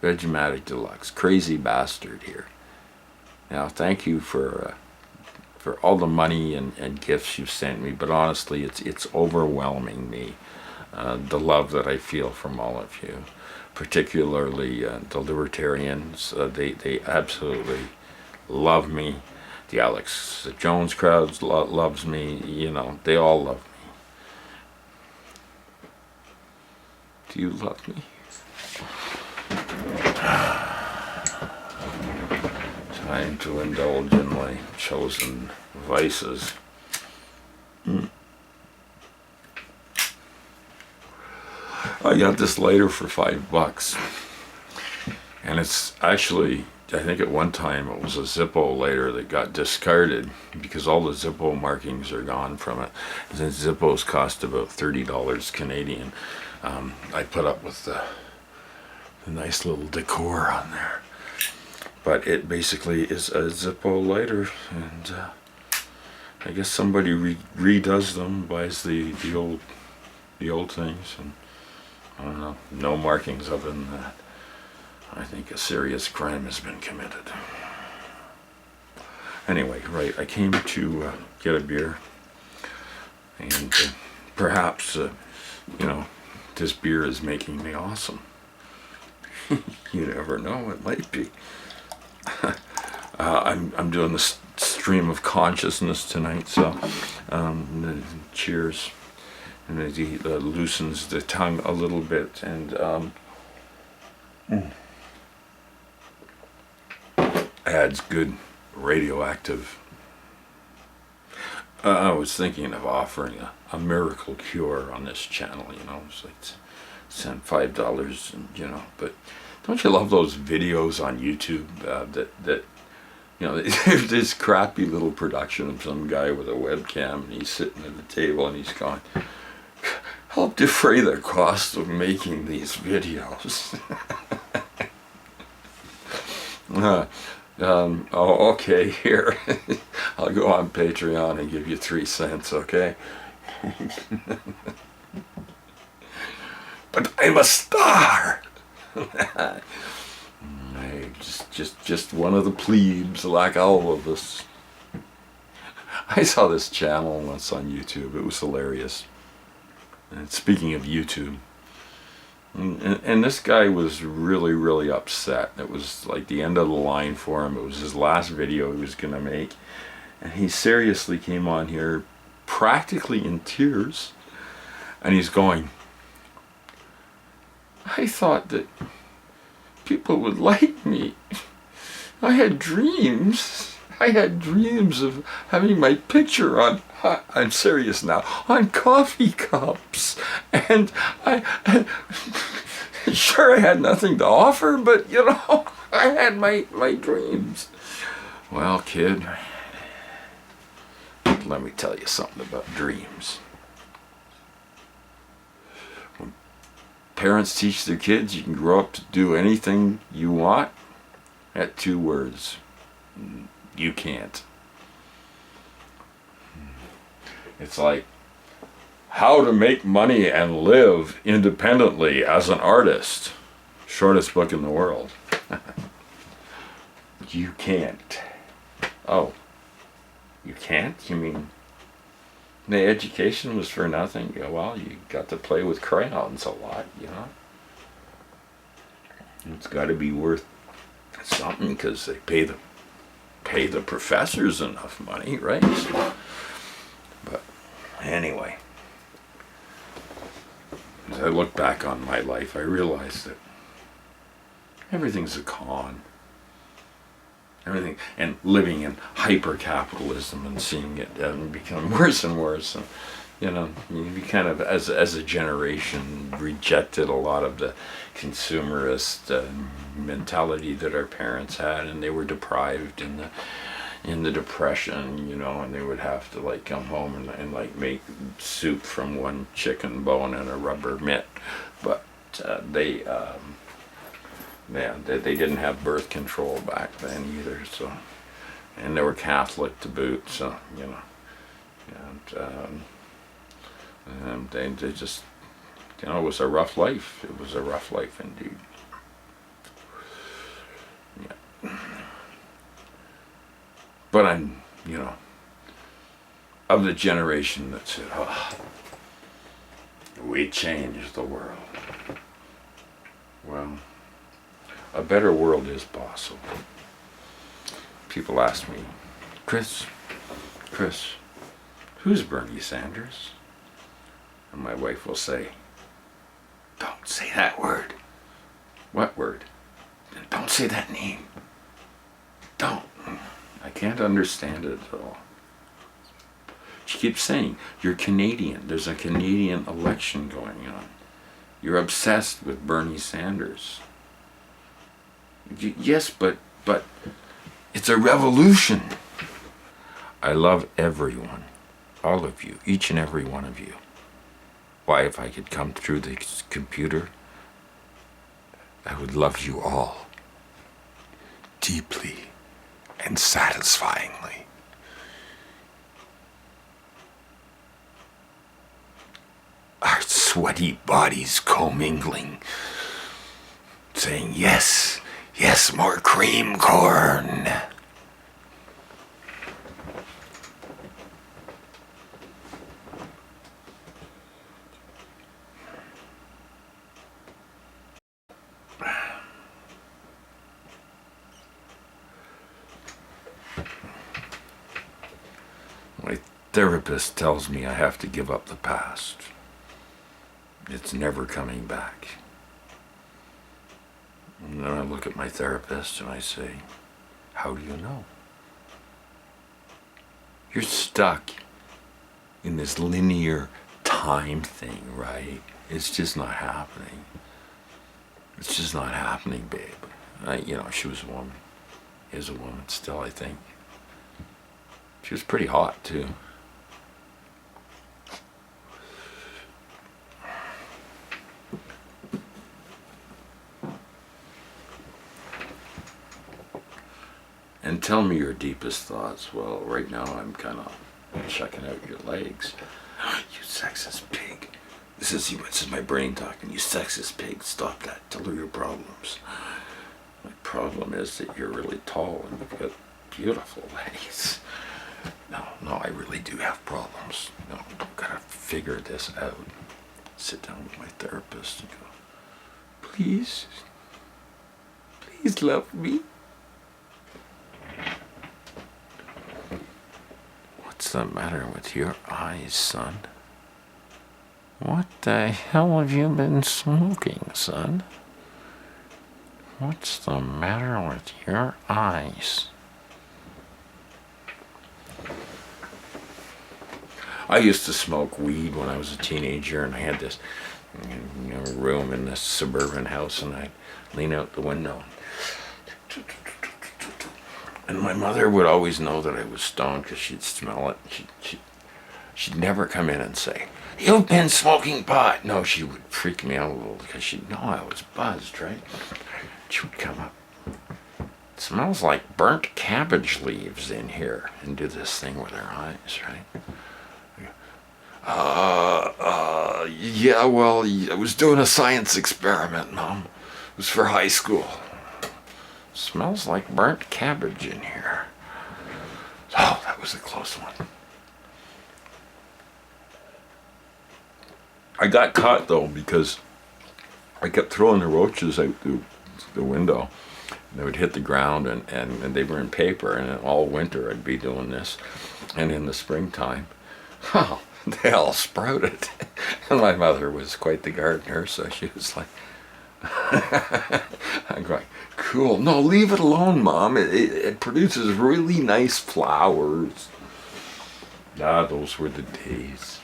Vegematic Deluxe, crazy bastard here. Now, thank you for all the money and gifts you've sent me, but honestly, it's overwhelming me, the love that I feel from all of you, particularly the libertarians. They absolutely love me. The Alex Jones crowd loves me. You know, they all love me. Do you love me? Time to indulge in my chosen vices. I got this lighter for $5, and it's actually, I think at one time it was a Zippo lighter that got discarded because all the Zippo markings are gone from it. And since Zippos cost about $30 Canadian, I put up with the nice little decor on there. But it basically is a Zippo lighter, and I guess somebody redoes them, buys the old things, and I don't know, no markings other than that. I think a serious crime has been committed. Anyway, right, I came to get a beer, and perhaps, you know, this beer is making me awesome. You never know, it might be. I'm doing the stream of consciousness tonight, so cheers. And it loosens the tongue a little bit, and adds good radioactive. I was thinking of offering a miracle cure on this channel, you know, it's like send $5, and, you know, but don't you love those videos on YouTube that you know, there's this crappy little production of some guy with a webcam, and he's sitting at the table and he's going, help defray the cost of making these videos. Oh, okay, here. I'll go on Patreon and give you 3 cents, okay? But I'm a star! I just one of the plebes, like all of us. I saw this channel once on YouTube. It was hilarious. And speaking of YouTube, and this guy was really upset. It was like the end of the line for him. It was his last video he was gonna make, and he seriously came on here practically in tears, and he's going, I thought that people would like me. I had dreams. I had dreams of having my picture on, I'm serious now, on coffee cups. And sure, I had nothing to offer, but, you know, I had my dreams. Well, kid, let me tell you something about dreams. When parents teach their kids you can grow up to do anything you want, that 2 words. You can't. It's like how to make money and live independently as an artist. Shortest book in the world. You can't. Oh, you can't? You mean the education was for nothing? Yeah, well, you got to play with crayons a lot, you know. It's got to be worth something because they pay the professors enough money, right? So, but anyway, as I look back on my life, I realize that everything's a con. Everything, and living in hyper-capitalism and seeing it become worse and worse. And, you know, we kind of, as a generation, rejected a lot of the consumerist mentality that our parents had, and they were deprived in the Depression, you know, and they would have to like come home and like make soup from one chicken bone and a rubber mitt, but they didn't have birth control back then either, so, and they were Catholic to boot, so, you know, and they just, you know, it was a rough life. It was a rough life indeed. But I'm, of the generation that said, we changed the world. Well, a better world is possible. People ask me, Chris, who's Bernie Sanders? And my wife will say, don't say that word. What word? Don't say that name. Don't. I can't understand it at all. She keeps saying, you're Canadian. There's a Canadian election going on. You're obsessed with Bernie Sanders. Yes, but it's a revolution. I love everyone. All of you. Each and every one of you. Why, if I could come through the computer, I would love you all. Deeply and satisfyingly. Our sweaty bodies commingling, saying, yes, yes, more cream corn. My therapist tells me I have to give up the past. It's never coming back. And then I look at my therapist and I say, how do you know? You're stuck in this linear time thing, right? It's just not happening. It's just not happening, babe. She was a woman. Is a woman still, I think. She was pretty hot, too. And tell me your deepest thoughts. Well, right now I'm kind of checking out your legs. You sexist pig. This is my brain talking. You sexist pig. Stop that. Tell her your problems. My problem is that you're really tall and you've got beautiful legs. No, I really do have problems. No, I've got to figure this out. Sit down with my therapist and go, please love me. What's the matter with your eyes, son? What the hell have you been smoking, son? What's the matter with your eyes? I used to smoke weed when I was a teenager, and I had this room in this suburban house, and I'd lean out the window. And my mother would always know that I was stoned because she'd smell it. She'd never come in and say, you've been smoking pot. No, she would freak me out a little because she'd know I was buzzed, right? She would come up. It smells like burnt cabbage leaves in here, and do this thing with her eyes, right? Yeah, well, I was doing a science experiment, Mom. It was for high school. Smells like burnt cabbage in here. Oh, that was a close one. I got caught, though, because I kept throwing the roaches out the window. They would hit the ground, and they were in paper, and all winter I'd be doing this. And in the springtime, they all sprouted. And my mother was quite the gardener, so she was like, I'm going, cool. No, leave it alone, Mom. It produces really nice flowers. Those were the days.